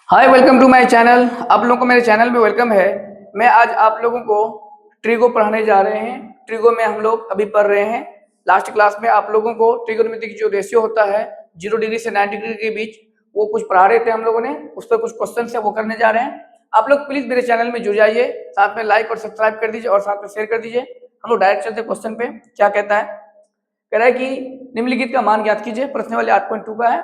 Hi, welcome to my channel. आप लोगों को मेरे चैनल में वेलकम है। मैं आज आप लोगों को ट्रिगो पढ़ाने जा रहे हैं। ट्रिगो में हम लोग अभी पढ़ रहे हैं। लास्ट क्लास में आप लोगों को ट्रिगोनोमेट्री की जो रेशियो होता है 0 डिग्री से 90 डिग्री के बीच, वो कुछ पढ़ा रहे थे हम लोगों ने। उस पर कुछ क्वेश्चन है वो करने जा रहे हैं। आप लोग प्लीज मेरे चैनल में जुड़ जाइए, साथ में लाइक और सब्सक्राइब कर दीजिए और साथ में शेयर कर दीजिए। हम लोग डायरेक्ट चलते क्वेश्चन पे। क्या कहता है? कह रहा है कि निम्नलिखित का मान ज्ञात कीजिए। प्रश्न वाले 8.2 का है।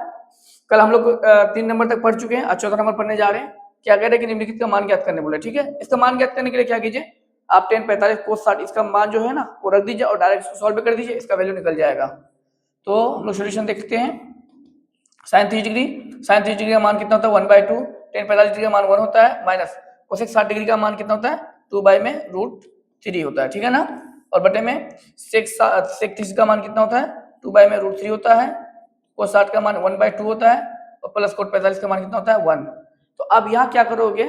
कल हम लोग 3 नंबर तक पढ़ चुके हैं, आज 14 नंबर पढ़ने जा रहे हैं। क्या कह रहे हैं कि निम्नलिखित का मान ज्ञात करने बोले। ठीक है, इसका मान ज्ञात करने के लिए क्या कीजिए, आप 10, 45, cos 60 इसका मान जो है ना वो रख दीजिए और डायरेक्ट इसको सॉल्व कर दीजिए, इसका वैल्यू निकल जाएगा। तो हम लोग सोल्यूशन देखते हैं। साइन 30 डिग्री का मान कितना होता है 1/2। 10, 45 डिग्री का मान 1 होता है, माइनस कोसेक 60 डिग्री का मान कितना होता है 2/√3 होता है। ठीक है ना। और बटे में सेक 30 का मान कितना होता है 2/√3 होता है। कोस 60 का मान 1/2 होता है और प्लस कोट 45 का मान कितना होता है 1। तो अब यहाँ क्या करोगे,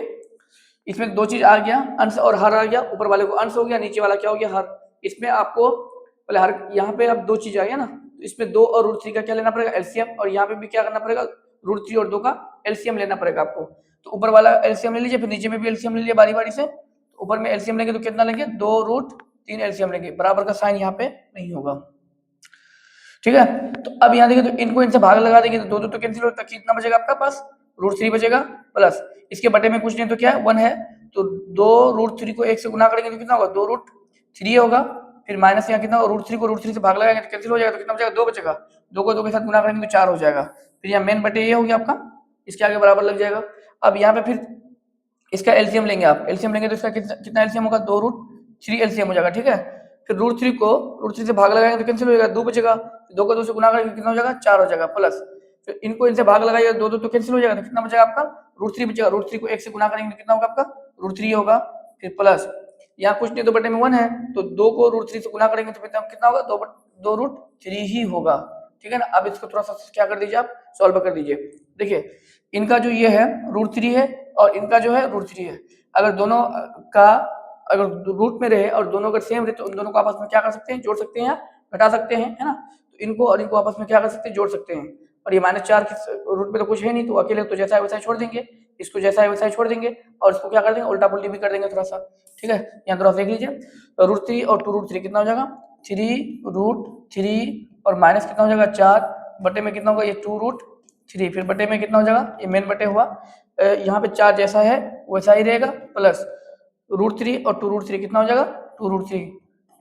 इसमें दो चीज आ गया, अंश और हर आ गया। ऊपर वाले को अंश हो गया, नीचे वाला क्या हो गया हर। इसमें आपको पहले हर, यहाँ पे अब दो चीज आ गया ना, तो इसमें 2 और √3 का क्या लेना पड़ेगा एलसीएम, और यहाँ पे भी क्या करना पड़ेगा √3 और 2 का एलसीएम लेना पड़ेगा आपको। तो ऊपर वाला एलसीएम ले लीजिए, फिर नीचे में भी एलसीएम ले लीजिए बारी बारी से। तो ऊपर में एलसीएम लेंगे तो कितना लेंगे 2√3 एलसीएम लेंगे, बराबर का साइन यहाँ पे नहीं होगा। ठीक है, तो अब यहाँ देखिए, तो इनको इनसे भाग लगा देंगे तो दो दो तो कैंसिल होता है, कितना बचेगा आपका पास √3 बचेगा, प्लस इसके बटे में कुछ नहीं तो क्या है 1 है, तो 2√3 को 1 से गुना करेंगे तो कितना होगा 2√3 होगा। फिर माइनस यहाँ कितना होगा √3 को √3 से भाग लगाएंगे तो कैंसिल हो जाएगा, तो कितना बचेगा 2 बचेगा। 2 को 2 के साथ गुना करेंगे तो 4 हो जाएगा। फिर यहाँ मेन बटे ये हो गया आपका, इसके आगे बराबर लग जाएगा। अब यहाँ पे फिर इसका एलसीएम लेंगे आप, एलसीएम लेंगे तो इसका कितना एलसीएम होगा 2√3 एलसीएम हो जाएगा। ठीक है, फिर √3 से भाग लगाएंगे तो कैंसिल हो जाएगा, 2 बचेगा। 2 को 2 से गुना करेंगे कितना हो जाएगा 4 हो जाएगा, प्लस फिर इनको इनसे भाग लगाइएगा 2 2 तो कैंसिल हो जाएगा, तो कितना बचेगा आपका √3 बचेगा। √3 को 1 से गुना करेंगे तो कितना होगा आपका √3 होगा। फिर प्लस यहाँ कुछ नहीं तो बटे में 1 है, तो 2 को √3 से गुना करेंगे तो कितना होगा 2√3 ही होगा। ठीक है ना। अब इसको थोड़ा सा क्या कर दीजिए आप, सॉल्व कर दीजिए। देखिए इनका जो ये है √3 है और इनका जो है √3 है। अगर दोनों का अगर रूट में रहे और दोनों अगर सेम रहे तो उन दोनों को आपस में क्या कर सकते हैं, जोड़ सकते हैं या घटा सकते हैं, है ना। तो इनको और इनको आपस में क्या कर सकते हैं, जोड़ सकते हैं। और ये -4 के रूट में तो कुछ है नहीं, तो अकेले तो जैसा है वैसा ही छोड़ देंगे, इसको जैसा है वैसा ही छोड़ देंगे और इसको क्या कर देंगे उल्टा पुल्टी भी कर देंगे थोड़ा सा। ठीक है, यहाँ थोड़ा देख लीजिए, तो √3 और 2√3 कितना हो जाएगा 3√3 और माइनस कितना हो जाएगा 4 बटे में कितना होगा ये 2√3, फिर बटे में कितना हो जाएगा ये मेन बटे हुआ, यहाँ पे 4 जैसा है वैसा ही रहेगा, प्लस √3 और 2√3 कितना हो जाएगा 2√3।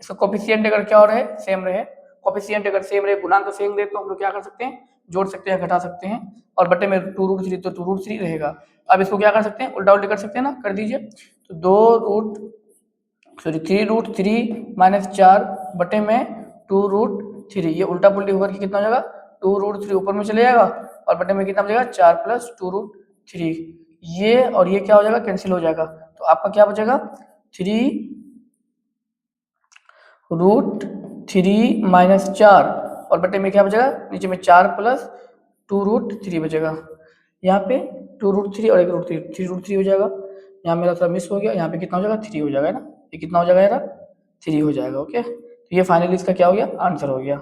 इसका कोफिशिएंट अगर क्या हो रहे सेम रहे, कोफिशिएंट अगर सेम रहे, गुणांक सेम रहे, तो हम लोग क्या कर सकते हैं जोड़ सकते हैं घटा सकते हैं। और बटे में 2√3 तो 2√3 रहेगा। अब इसको क्या कर सकते हैं उल्टा उल्टी कर सकते हैं ना, कर दीजिए। तो 3√3 माइनस 4 बटे में 2√3, ये उल्टा पुल्टी होकर के कितना हो जाएगा 2√3 ऊपर में चले जाएगा और बटे में कितना बचेगा 4 प्लस 2√3, ये और ये क्या हो जाएगा कैंसिल हो जाएगा। तो आपका क्या बचेगा 3√3 माइनस 4 और बटे में क्या बचेगा नीचे में 4 प्लस 2√3 बचेगा। यहाँ पे 2√3 और 1√3 3√3 हो जाएगा। यहाँ मेरा थोड़ा मिस हो गया, यहाँ पे कितना हो जाएगा 3 हो जाएगा ना, ये कितना हो जाएगा यार 3 हो जाएगा। ओके, तो ये फाइनली इसका क्या हो गया आंसर हो गया।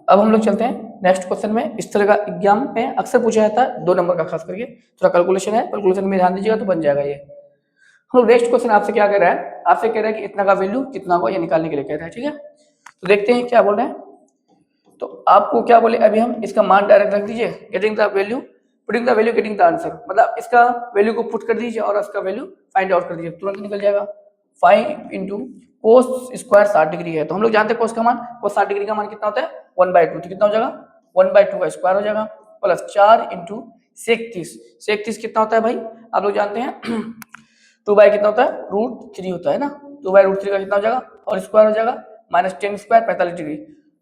अब हम लोग चलते हैं नेक्स्ट क्वेश्चन में। इस तरह का एग्जाम में अक्सर पूछा जाता है 2 नंबर का, खास करके थोड़ा कैलकुलेशन है, कैलकुलेशन में ध्यान दीजिएगा तो बन जाएगा ये। हम लोग नेक्स्ट क्वेश्चन आपसे क्या कह रहा है, आपसे कह रहा है कि इतना का वैल्यू कितना होगा ये निकालने के लिए कह रहा है। ठीक है, तो देखते हैं क्या बोल रहे हैं। तो आपको क्या बोले अभी हम इसका मान डायरेक्ट रख दीजिए, getting the value, putting the value getting the answer, मतलब इसका वैल्यू को पुट कर दीजिए और इसका वैल्यू फाइंड आउट कर दीजिए, तुरंत निकल जाएगा। 5 इंटू कोस स्क्वायर 60 डिग्री है, तो हम लोग जानते हैं कोस का मान, कोस 60 डिग्री का मान कितना होता है 1/2, तो कितना हो जाएगा 1/2 का स्क्वायर हो जाएगा, प्लस 4 इंटू सेक 30 कितना होता है भाई आप लोग जानते हैं 2 बाई कितना होता है √3 होता है ना, 2/√3 का कितना हो जाएगा और स्क्वायर हो जाएगा, माइनस 10 स्क्वायर 45 डिग्री,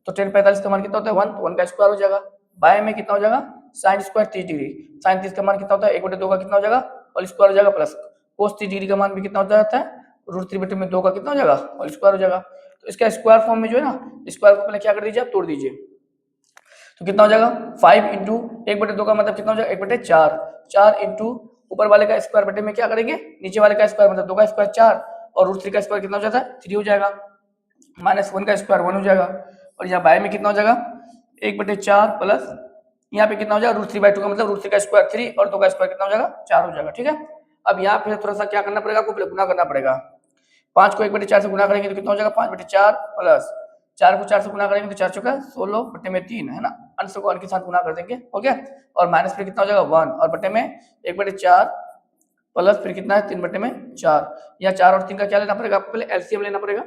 तो 10 45 का मान कितना होता है 1, तो 1 का स्क्वायर हो जाएगा। बाय में कितना हो जाएगा साइन स्क्वायर 30 डिग्री, साइन 30 का मान कितना होता है 1/2 का कितना हो जाएगा और स्क्वायर हो जाएगा, प्लस कोस 30 डिग्री का मान भी कितना हो जाता है √3/2 का कितना हो जाएगा और स्क्वायर हो जाएगा। तो इसका स्क्वायर फॉर्म में जो है ना, स्क्वायर को पहले क्या कर दीजिए आप तोड़ दीजिए, तो कितना हो जाएगा 5 इंटू 1/2 का मतलब कितना हो जाएगा 1/4, 4 इंटू ऊपर वाले का स्क्वायर बटे में क्या करेंगे नीचे वाले का स्क्वायर, मतलब 2 का स्क्वायर 4 और √3 का स्क्वायर कितना हो जाता है 3 हो जाएगा, माइनस 1 का स्क्वायर 1 हो जाएगा, और यहाँ बाय में कितना हो जाएगा 1/4 प्लस यहाँ पे कितना हो जाएगा √3/2 का मतलब √3 का स्क्वायर 3 और 2 का स्क्वायर कितना हो जाएगा 4 हो जाएगा। ठीक है, अब यहाँ पे थोड़ा सा क्या करना पड़ेगा, आपको गुना करना पड़ेगा। 5 को 1/4 से गुना करेंगे तो कितना हो जाएगा 5/4 प्लस 4 को 4 से गुना करेंगे तो 4 चौका 16 बटे में 3 है ना, अंश को अंश के साथ गुना कर देंगे। ओके, और माइनस फिर कितना हो जाएगा 1 और बटे में 1/4 प्लस फिर कितना है 3/4। या 4 और 3 का क्या लेना पड़ेगा आपको, पहले एलसीएम लेना पड़ेगा।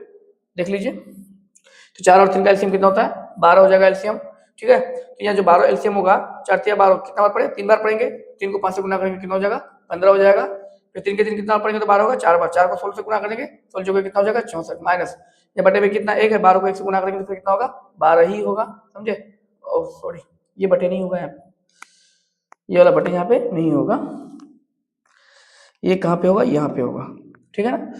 देख लीजिए, तो 4 और 3 का एलसीएम कितना होता है 12 हो जाएगा एलसीएम। ठीक है, तो यहाँ जो 12 एलसीएम होगा 4 3 12 कितना बार पड़े 3 बार पढ़ेंगे, 3 को 5 से गुना करेंगे कितना हो जाएगा 15 हो जाएगा। फिर 3 के 3 कितना पढ़ेंगे तो 12 होगा 4 बार, 4 को 16 से गुना करेंगे 16 चौके कितना हो जाएगा 64 माइनस ये बटे में कितना 1 है, 12 को 1 से गुना करेंगे तो फिर कितना होगा 12 ही होगा। समझे, ओह सॉरी ये बटे नहीं होगा, यहाँ ये वाला बटे यहाँ पे नहीं होगा, ये कहाँ पे होगा यहाँ पे होगा। ठीक है ना,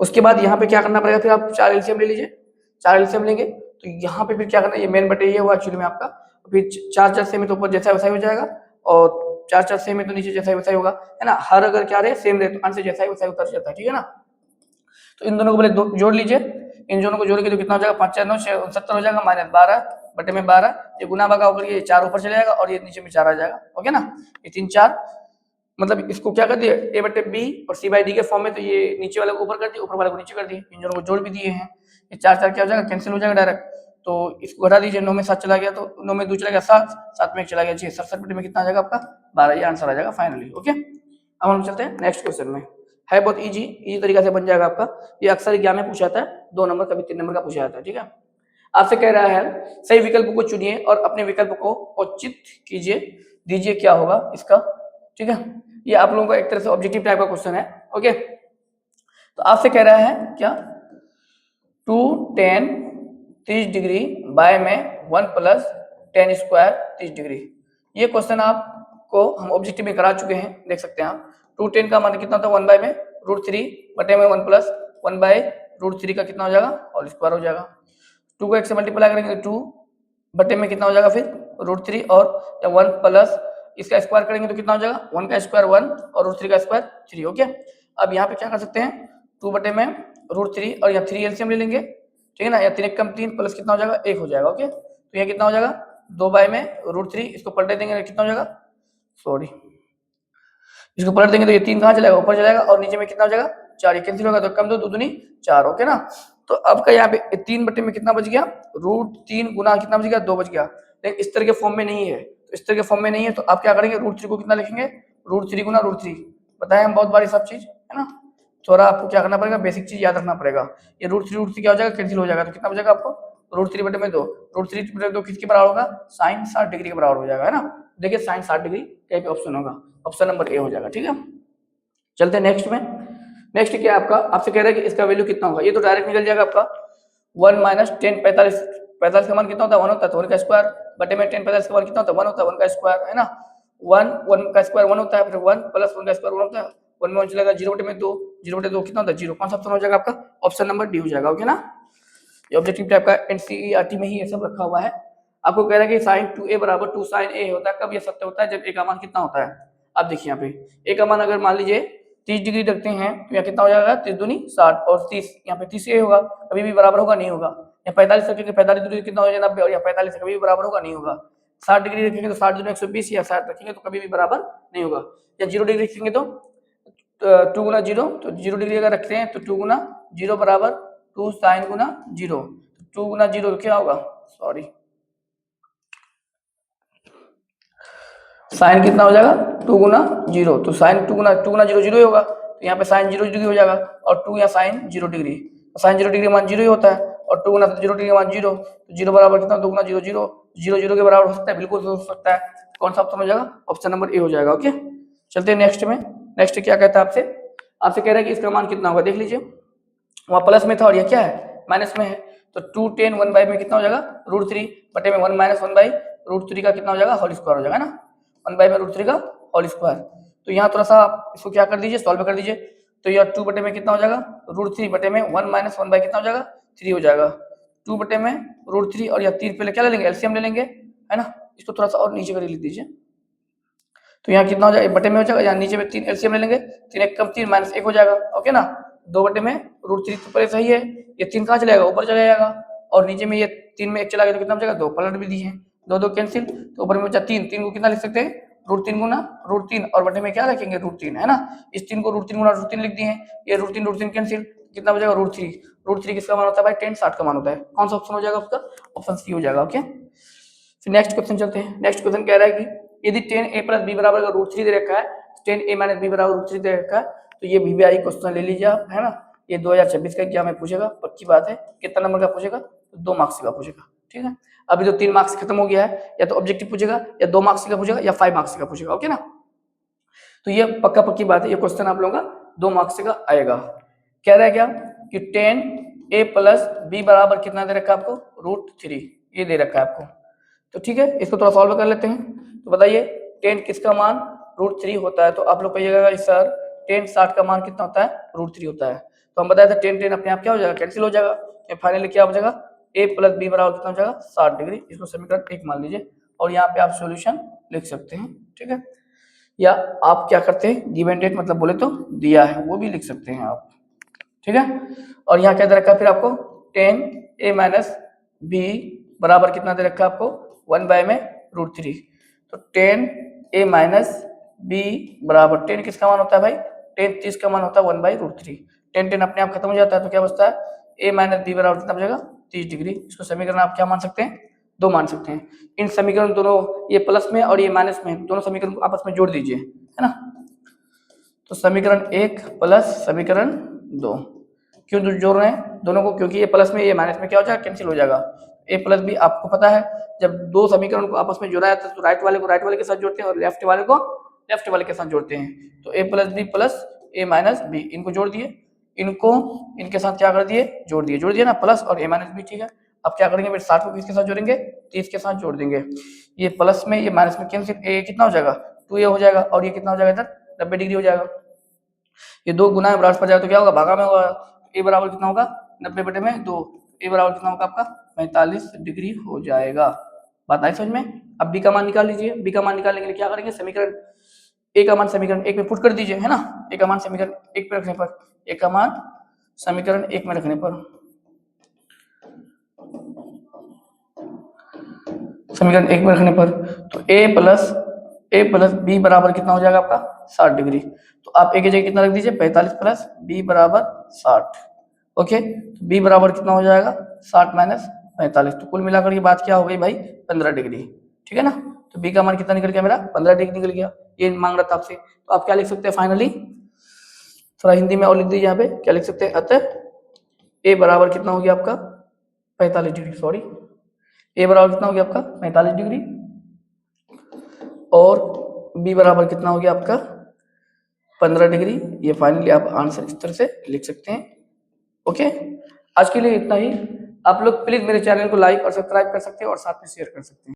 उसके बाद यहाँ पे क्या करना पड़ेगा, फिर आप 4 एलसीएम ले लीजिए। 4 एलसीएम लेंगे तो यहाँ पे फिर क्या करना है, ये मेन बटे ये हुआ एक्चुअली में आपका, फिर 4 4 सेम है तो ऊपर जैसा वैसा ही हो जाएगा और 4 4 सेम है तो नीचे जैसा वैसा ही होगा, है ना। हर अगर क्या रहे सेम रहे तो अंश जैसा ही वैसा ही उतर जाता है। ठीक है ना, तो इन दोनों को पहले जोड़ लीजिए, इन दोनों को जोड़ के तो कितना हो जाएगा 5 4 9 69 हो जाएगा माइनस 12 बटे में 12, ये गुना भागा होकर ये 4 ऊपर चले जाएगा और ये नीचे में 4 आ जाएगा। ओके ना, ये 3 4 मतलब इसको क्या कर दिए a बटे b और c बाई डी के फॉर्म में, तो ये नीचे वाले को ऊपर कर दिए ऊपर वाले को नीचे कर दिए, इन दोनों को जोड़ भी दिए हैं। ये 4 4 क्या हो जाएगा कैंसिल हो जाएगा डायरेक्ट, तो इसको घटा दीजिए, 9 में 7 चला गया तो 9 में 2 चला गया 7, 7 में 1 चला गया 6, 67 बटे में कितना आ जाएगा आपका 12, ये आंसर आ जाएगा फाइनली। ओके, अब हम चलते हैं नेक्स्ट क्वेश्चन में, है बहुत इजी तरीका से बन जाएगा आपका। ये अक्सर एग्जाम में पूछा जाता है 2 नंबर कभी 3 नंबर का पूछा जाता है। ठीक है, आपसे कह रहा है सही विकल्प को चुनिए और अपने विकल्प को औचित कीजिए, दीजिए क्या होगा इसका। ठीक है, ये आप लोगों का एक तरह से ऑब्जेक्टिव टाइप का क्वेश्चन है। ओके, तो आपसे कह रहा है क्या 2 10 30 डिग्री बाय में 1 प्लस 10 स्क्वायर 30 डिग्री। ये क्वेश्चन आपको हम ऑब्जेक्टिव में करा चुके हैं, देख सकते हैं आप। 2 10 का मान कितना होता है 1 बाय में √3 बटे में 1 प्लस 1 बाय √3 का कितना हो जाएगा और स्क्वायर हो जाएगा। 2 को 1 से मल्टीप्लाई करेंगे तो 2 बटे में कितना हो जाएगा फिर √3 और 1 प्लस इसका स्क्वायर करेंगे तो कितना हो जाएगा 1 का स्क्वायर 1 और √3 का स्क्वायर 3। ओके, अब यहाँ पे क्या कर सकते हैं 2 बटे में √3 और यहाँ 3 एलसीएम ले लेंगे। ठीक है ना, या 3 कम 3 प्लस कितना हो जाएगा 1 हो जाएगा। ओके, तो यहाँ कितना हो जाएगा 2 बाय में √3, इसको पलट देंगे कितना हो जाएगा, सॉरी इसको पलट देंगे तो ये 3 कहाँ चलेगा ऊपर चलेगा और नीचे में कितना हो जाएगा 4, ये कैंसिल होगा तो कम 2 2 दूनी 4। ओके ना, तो अब का यहाँ पे 3 बटे में कितना बच गया √3 गुना कितना बच गया 2 बच गया, लेकिन इस तरह के फॉर्म में नहीं है, तो इस तरह के फॉर्म में नहीं है तो आप क्या करेंगे √3 को कितना लिखेंगे √3 गुना √3, बताए हम बहुत बार सब चीज, है ना। थोड़ा आपको क्या करना पड़ेगा, बेसिक चीज याद रखना पड़ेगा। ये √3 क्या हो जाएगा कैंसिल हो जाएगा तो कितना बचेगा आपको √3 बटे में 2, √3 बटे 2 किसके बराबर होगा sin 60 डिग्री के बराबर हो जाएगा, है ना। देखिए sin 60 डिग्री कहीं पे ऑप्शन होगा, ऑप्शन नंबर ए हो जाएगा। ठीक है, चलते हैं नेक्स्ट में। नेक्स्ट क्या है आपका, आपसे कह रहा है कि इसका वैल्यू कितना होगा, ये तो डायरेक्ट निकल जाएगा आपका 1 माइनस 10 45 का मान कितना होता है 1 होता है तो 1 का स्क्वायर बटे में 10 45 का मान कितना होता है 1 होता है 1 का स्क्वायर, है ना। 1 का स्क्वायर 1 होता है, फिर 1 प्लस 1 का स्क्वायर 1 होता है, 1 में 1 चलेगा 0 बटे में 2, 0 बटे 2 कितना होता है 0, कौन सा ऑप्शन हो जाएगा आपका ऑप्शन नंबर डी हो जाएगा। ओके ना, ये ऑब्जेक्टिव टाइप का एनसीईआरटी में ही ये सब रखा हुआ है। आपको कह रहा है कि sin 2a बराबर 2 sin a होता है, कब ये सत्य होता है जब a का मान कितना होता है। अब देखिए यहाँ पे a का मान अगर मान लीजिए 30 डिग्री रखते हैं तो यहाँ कितना हो जाएगा 30 दूनी 60 और 30 यहाँ पे 30 a होगा, कभी भी बराबर होगा नहीं होगा। यहाँ 45 रखेंगे 45 दूनी कितना हो जाएगा 90 और यहाँ 45 कभी भी बराबर होगा नहीं होगा। 60 डिग्री रखेंगे तो 60 दूनी 120 या 60 रखेंगे तो कभी भी बराबर नहीं होगा। या 0 डिग्री रखेंगे तो 2 गुना 0, तो 0 डिग्री अगर रखते हैं तो 2 गुना 0 बराबर 2 sin गुना 0, 2 गुना 0 क्या होगा, सॉरी साइन कितना हो जाएगा 2 गुना 0, तो साइन 2 गुना 0 0 ही होगा, तो यहाँ पे साइन 0 डिग्री हो जाएगा और 2 यहाँ साइन 0 डिग्री, तो साइन 0 डिग्री मान 0 ही होता है और 2 गुना 0 डिग्री मान 0, तो 0 बराबर कितना 2 गुना 0 0 0 0 के बराबर हो सकता है, बिल्कुल हो सकता है। कौन सा ऑप्शन हो जाएगा ऑप्शन नंबर ए हो जाएगा। ओके, चलते हैं नेक्स्ट में। नेक्स्ट क्या कहता है आपसे कह रहा है कि इसका मान कितना होगा, देख लीजिए वहाँ प्लस में था और ये क्या है माइनस में है, तो 2 10 1 बाई में कितना हो जाएगा √3 बटे में 1 माइनस 1 बाई √3 का कितना हो जाएगा होल स्क्वायर हो जाएगा ना, 1 बाई में √3 का होल स्क्वायर। तो यहाँ थोड़ा सा इसको क्या कर दीजिए सॉल्व कर दीजिए, तो यह 2 बटे में कितना हो जाएगा √3 बटे में 1 माइनस 1 बाई कितना हो जाएगा 3 हो जाएगा। 2 बटे में √3 और यह 3 पहले क्या ले लेंगे एलसीएम ले लेंगे, है ना। इसको थोड़ा सा और नीचे कर लिख दीजिए, तो यहाँ कितना हो जाएगा बटे में हो जाएगा, यहाँ नीचे में 3 एलसीएम ले लेंगे, 3 1 कम 3 माइनस 1 हो जाएगा। ओके ना, 2 बटे में √3 तो पहले सही है, ये 3 कहाँ चला जाएगा ऊपर चला जाएगा और नीचे में ये 3 में 1 चला गया तो कितना हो जाएगा 2, पलट भी दी है दो दो कैंसिल, तो ऊपर में बचा 3, 3 को कितना लिख सकते हैं, √3 गुना √3, और बटे में क्या रखेंगे, √3, है ना। इस 3 को √3 गुना √3 लिख दिए हैं, ये √3 कैंसिल, कितना बचेगा, √3। √3 किसका मान होता है भाई, tan 60 का मान होता है। कौन सा ऑप्शन हो जाएगा उसका, ऑप्शन सी हो जाएगा। ओके, फिर नेक्स्ट क्वेश्चन चलते हैं। नेक्स्ट क्वेश्चन कह रहा है कि यदि tan a + b बराबर अगर √3 दे रखा है, tan a - b बराबर √3 दे रखा है, तो ये VBI क्वेश्चन ले लीजिए आप, है ना। ये 2026 का एग्जाम में पूछेगा, पक्की बात है। कितना नंबर का पूछेगा, तो 2 मार्क्स का पूछेगा, ठीक है। अभी तो 3 मार्क्स खत्म हो गया है, या तो ऑब्जेक्टिव पूछेगा, या 2 मार्क्स का पूछेगा, या 5 मार्क्स का पूछेगा, ओके ना। तो ये पक्का पक्की बात है, ये क्वेश्चन आप लोगों का 2 मार्क्स का आएगा। कह रहा है क्या कि tan a + b बराबर कितना दे रखा है आपको, √3, ये दे रखा है आपको। तो ठीक है, इसको थोड़ा सॉल्व कर लेते हैं। तो बताइए tan किसका मान √3 होता है, तो आप लोग कहिएगा सर tan 60 का मान कितना होता है, √3 होता है। तो हम बताए थे tan अपने आप क्या हो जाएगा, कैंसिल हो जाएगा। फाइनली क्या हो जाएगा, a + b बराबर कितना हो जाएगा, 60 डिग्री। इसको समीकरण 1 मान लीजिए, और यहाँ पे आप सॉल्यूशन लिख सकते हैं, ठीक है। या आप क्या करते हैं, गिवन डेट मतलब बोले तो दिया है वो भी लिख सकते हैं आप, ठीक है। और यहाँ क्या दे रखा है फिर आपको, tan a - b बराबर कितना दे रखा है आपको, 1/√3। तो tan a - b बराबर, tan किसका मान होता है भाई, tan 30 का मान होता है 1/√3। tan अपने आप खत्म हो जाता है, तो क्या बचता है, a - b बराबर कितना बचेगा, 30 डिग्री। इसको समीकरण आप क्या मान सकते हैं, 2 मान सकते हैं। इन समीकरण दोनों, ये प्लस में और ये माइनस में, दोनों समीकरण को आपस में जोड़ दीजिए, है ना। तो समीकरण 1 प्लस समीकरण 2, क्यों जोड़ रहे हैं दोनों को, क्योंकि ये प्लस में ये माइनस में क्या हो जाएगा, कैंसिल हो जाएगा। a + b आपको पता है, जब 2 समीकरण को आपस में जोड़ा जाता है तो राइट वाले को राइट वाले के साथ जोड़ते हैं, और लेफ्ट वाले को लेफ्ट वाले के साथ जोड़ते हैं। तो a + b plus a - b, इनको जोड़ दिए, इनको इनके साथ क्या कर दिए, जोड़ दिए ना, प्लस और a - b, ठीक है। अब क्या करेंगे फिर, 60 को किसके साथ जोड़ेंगे, 30 के साथ जोड़ देंगे। ये प्लस में ये माइनस में कैंसिल, a कितना हो जाएगा, 2a हो जाएगा, और ये कितना हो जाएगा इधर, 90 डिग्री हो जाएगा। ये 2 गुना में बराबर पर जाएगा तो क्या होगा, भागा में होगा। a बराबर कितना होगा, 90/2, a बराबर कितना होगा आपका, 45 डिग्री हो जाएगा। बात आई समझ में। अब b का मान निकाल लीजिए। b का मान निकालने के लिए क्या करेंगे, समीकरण a का मान समीकरण 1 में पुट कर दीजिए, है ना। a का मान समीकरण 1 पे रखने पर, a का मान समीकरण 1 में रखने पर, समीकरण 1 में रखने पर, तो a + b बराबर कितना हो जाएगा आपका, 60 डिग्री। तो आप a की जगह कितना रख दीजिए, 45 + b बराबर 60। ओके, b बराबर कितना हो जाएगा, 60 - 45। तो कुल मिलाकर ये बात क्या हो गई भाई, 15 डिग्री, ठीक है ना। तो b का मान कितना निकल गया मेरा, 15 डिग्री निकल गया। ये मांग रहा था आपसे, तो आप क्या लिख सकते हैं फाइनली, थोड़ा हिंदी में और लिख दीजिए यहाँ पे, क्या लिख सकते हैं, अतः a बराबर कितना हो गया आपका, 45 डिग्री, सॉरी, a बराबर कितना हो गया आपका, 45 डिग्री, और b बराबर कितना हो गया आपका, 15 डिग्री। ये फाइनली आप आंसर इस तरह से लिख सकते हैं। ओके, आज के लिए इतना ही। आप लोग प्लीज मेरे चैनल को लाइक और सब्सक्राइब कर सकते हैं, और साथ में शेयर कर सकते हैं।